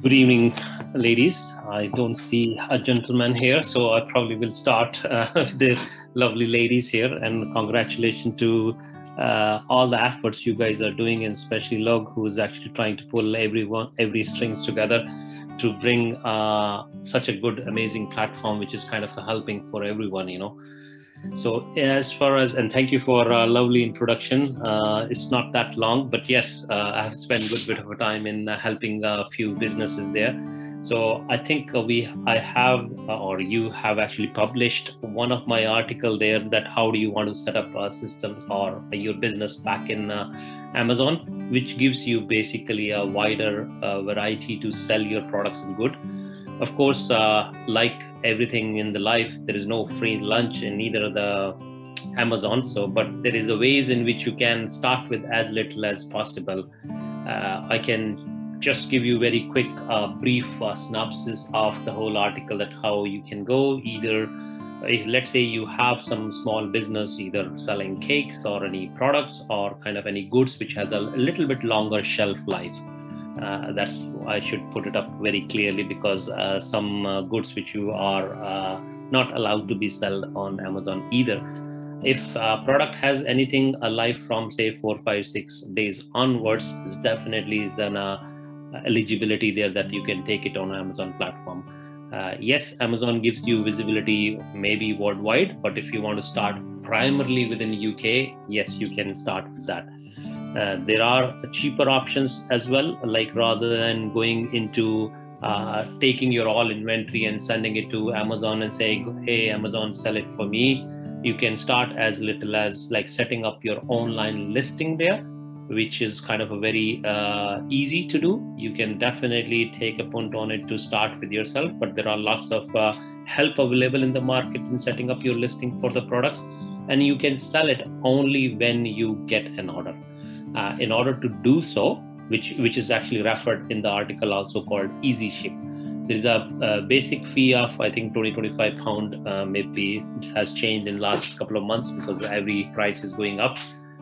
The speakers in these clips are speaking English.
Good evening, ladies. I don't see a gentleman here, so I probably will start with the lovely ladies here. And congratulations to all the efforts you guys are doing, and especially Log, who is actually trying to pull every strings together to bring such a good, amazing platform, which is kind of helping for everyone. So as far as, and thank you for a lovely introduction. It's not that long, but yes, I have spent a good bit of time in helping a few businesses there. So I think I have, or you have actually published one of my article there, that how do you want to set up a system or your business back in Amazon, which gives you basically a wider variety to sell your products and good. Of course, like everything in the life, there is no free lunch in either the Amazon. So, but there is a ways in which you can start with as little as possible. I can just give you very quick, brief synopsis of the whole article, that how you can go either. Let's say you have some small business, either selling cakes or any products or kind of any goods which has a little bit longer shelf life. That's I should put it up very clearly, because some goods which you are not allowed to be sold on Amazon either. If a product has anything alive from say 4, 5, 6 days onwards, definitely is an eligibility there that you can take it on Amazon platform. Yes, Amazon gives you visibility maybe worldwide, but if you want to start primarily within the UK, yes, you can start with that. There are cheaper options as well, like rather than going into taking your all inventory and sending it to Amazon and saying, hey, Amazon, sell it for me. You can start as little as like setting up your online listing there, which is kind of a very easy to do. You can definitely take a punt on it to start with yourself, but there are lots of help available in the market in setting up your listing for the products, and you can sell it only when you get an order. In order to do so, which is actually referred in the article also called Easy Ship, there is a basic fee of I think 20-25 pound. Maybe it has changed in last couple of months because every price is going up.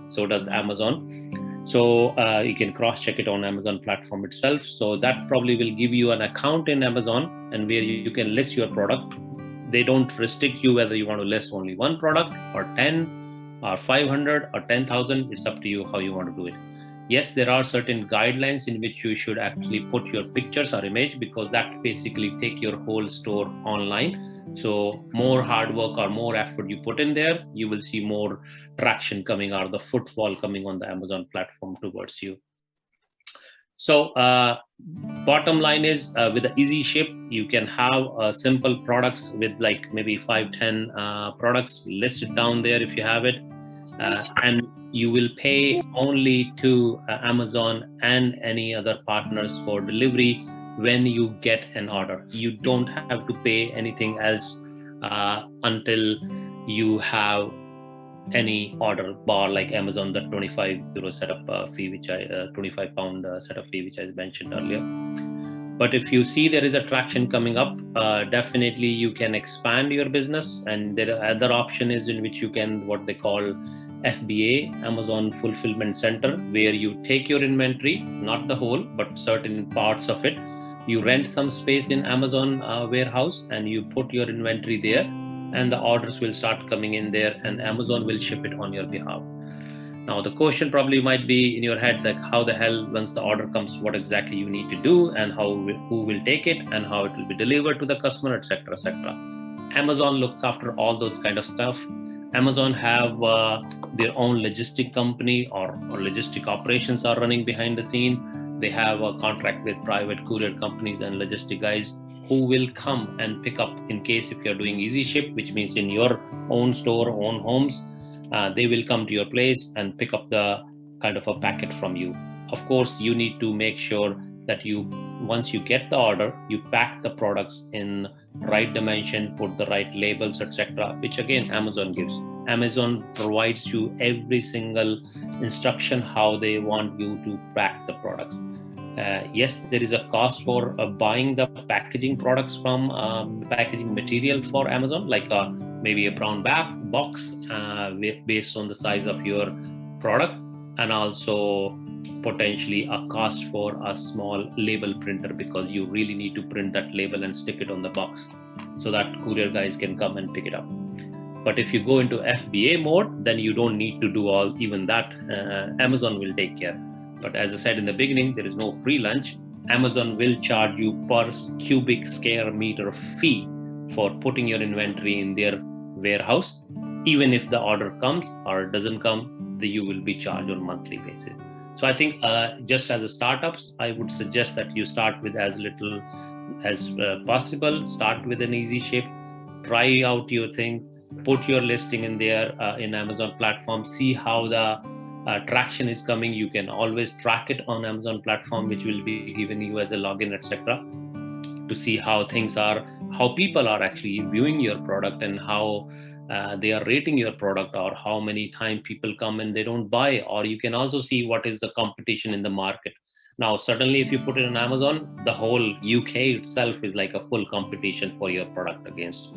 So does Amazon. So you can cross check it on Amazon platform itself. So that probably will give you an account in Amazon, and where you can list your product. They don't restrict you whether you want to list only one product or 10 or 500 or 10,000. It's up to you how you want to do it. Yes, there are certain guidelines in which you should actually put your pictures or image, because that basically take your whole store online. So more hard work or more effort you put in there, you will see more traction coming, or the footfall coming on the Amazon platform towards you. So bottom line is, with the Easy Ship, you can have simple products with like maybe 5-10 products listed down there if you have it, and you will pay only to Amazon and any other partners for delivery when you get an order. You don't have to pay anything else until you have any order bar, like Amazon, the 25 euro setup fee, which I 25 pound setup fee, which I mentioned earlier. But if you see there is a traction coming up, definitely you can expand your business. And there are other option is in which you can, what they call FBA, Amazon Fulfillment Center, where you take your inventory, not the whole, but certain parts of it. You rent some space in Amazon warehouse, and you put your inventory there, and the orders will start coming in there, and Amazon will ship it on your behalf. Now, the question probably might be in your head, like how the hell, once the order comes, what exactly you need to do, and who will take it, and how it will be delivered to the customer, etc., etc. Amazon looks after all those kind of stuff. Amazon have their own logistic company, or logistic operations are running behind the scene. They have a contract with private courier companies and logistic guys who will come and pick up, in case if you're doing Easy Ship, which means in your own store, own homes, they will come to your place and pick up the kind of a packet from you. Of course, you need to make sure that once you get the order, you pack the products in right dimension, put the right labels, etc., which again Amazon gives. Amazon provides you every single instruction how they want you to pack the products. Yes, there is a cost for buying the packaging products from packaging material for Amazon, like maybe a brown box based on the size of your product, and also potentially a cost for a small label printer, because you really need to print that label and stick it on the box so that courier guys can come and pick it up. But if you go into FBA mode, then you don't need to do all even that. Amazon will take care. But as I said in the beginning, there is no free lunch. Amazon will charge you per cubic square meter fee for putting your inventory in their warehouse. Even if the order comes or doesn't come, you will be charged on a monthly basis. So I think just as a startups, I would suggest that you start with as little as possible. Start with an easy shape, try out your things, put your listing in there in Amazon platform, see how the traction is coming. You can always track it on Amazon platform, which will be given you as a login, etc., to see how things are, how people are actually viewing your product and how they are rating your product, or how many times people come and they don't buy. Or you can also see what is the competition in the market. Now, certainly if you put it on Amazon, the whole UK itself is like a full competition for your product against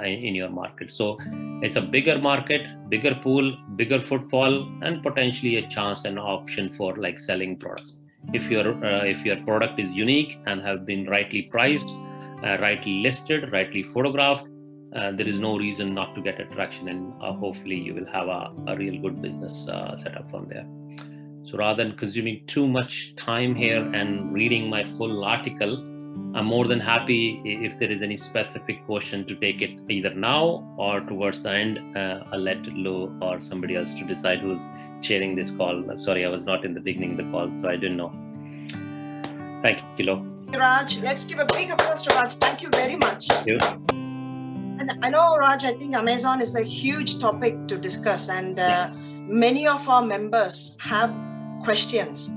in your market. So it's a bigger market, bigger pool, bigger footfall, and potentially a chance and option for like selling products. If your product is unique and have been rightly priced, rightly listed, rightly photographed, there is no reason not to get attraction, and hopefully you will have a real good business set up from there. So rather than consuming too much time here and reading my full article, I'm more than happy if there is any specific question to take it either now or towards the end. I'll let Lou or somebody else to decide who's chairing this call. Sorry, I was not in the beginning of the call, so I didn't know. Thank you, Lou. Raj, let's give a big applause to Raj. Thank you very much. Thank you. And I know, Raj, I think Amazon is a huge topic to discuss, and many of our members have questions.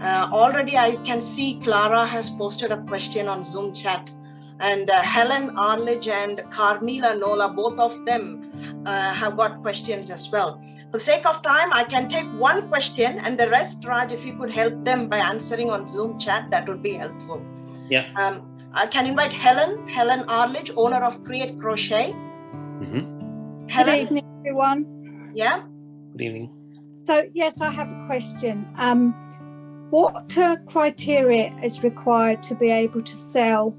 Already I can see Clara has posted a question on Zoom chat, and Helen Arledge and Carmela Nola, both of them have got questions as well. For the sake of time, I can take one question, and the rest, Raj, if you could help them by answering on Zoom chat, that would be helpful. Yeah. I can invite Helen Arledge, owner of Create Crochet. Mm-hmm. Helen? Good evening, everyone. Yeah? Good evening. So, yes, I have a question. What criteria is required to be able to sell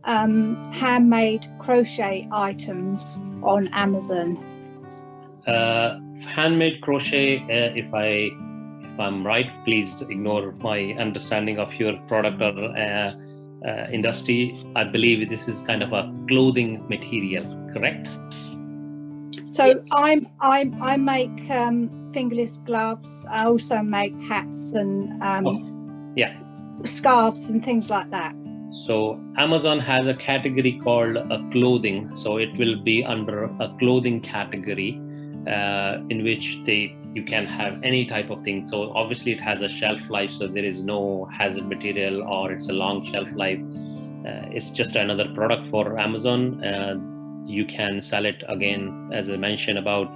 handmade crochet items on Amazon? Handmade crochet, if I'm right, please ignore my understanding of your product or industry. I believe this is kind of a clothing material, correct? So I make fingerless gloves. I also make hats and scarves and things like that. So Amazon has a category called clothing. So it will be under a clothing category in which you can have any type of thing. So obviously it has a shelf life, so there is no hazard material or it's a long shelf life. It's just another product for Amazon. You can sell it again, as I mentioned, about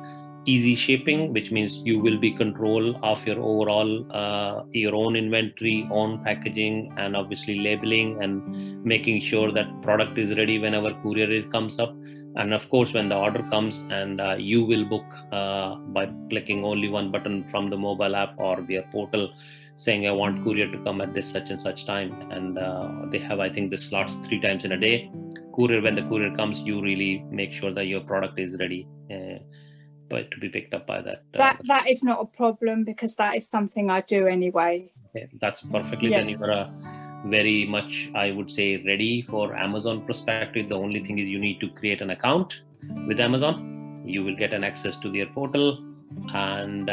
easy shipping, which means you will be control of your overall your own inventory, own packaging, and obviously labeling and making sure that product is ready whenever courier comes up. And of course, when the order comes, and you will book by clicking only one button from the mobile app or their portal saying, I want courier to come at this such and such time. And they have, I think, the slots 3 times in a day. When the courier comes, you really make sure that your product is ready to be picked up by that. That is not a problem, because that is something I do anyway. Okay, that's perfectly. Then you are very much, I would say, ready for Amazon perspective. The only thing is you need to create an account with Amazon. You will get an access to their portal and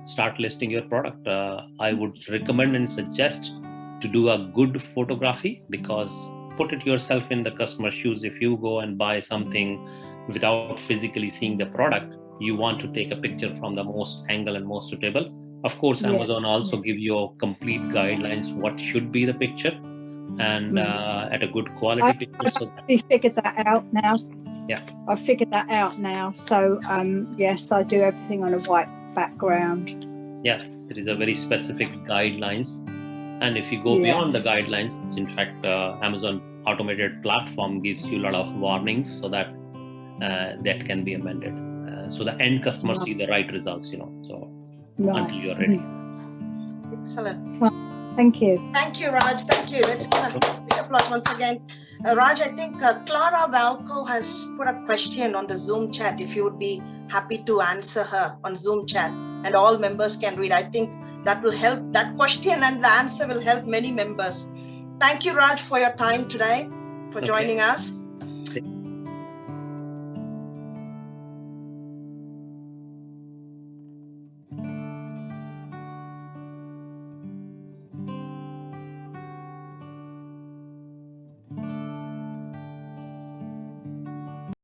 start listing your product. I would recommend and suggest to do a good photography, because put it yourself in the customer's shoes. If you go and buy something without physically seeing the product, you want to take a picture from the most angle and most suitable. Of course, Amazon also give you complete guidelines what should be the picture and at a good quality picture. So I figured that out now. Yeah, I figured that out now. So yes, I do everything on a white background. Yeah, there is a very specific guidelines, and if you go beyond the guidelines, in fact, Amazon automated platform gives you a lot of warnings so that that can be amended. So the end customer see the right results, so until you're ready. Excellent. Thank you. Thank you, Raj. Thank you. Let's give a big applause once again. Raj, I think Clara Valco has put a question on the Zoom chat. If you would be happy to answer her on Zoom chat, and all members can read. I think that will help. That question and the answer will help many members. Thank you, Raj, for your time today, for joining us.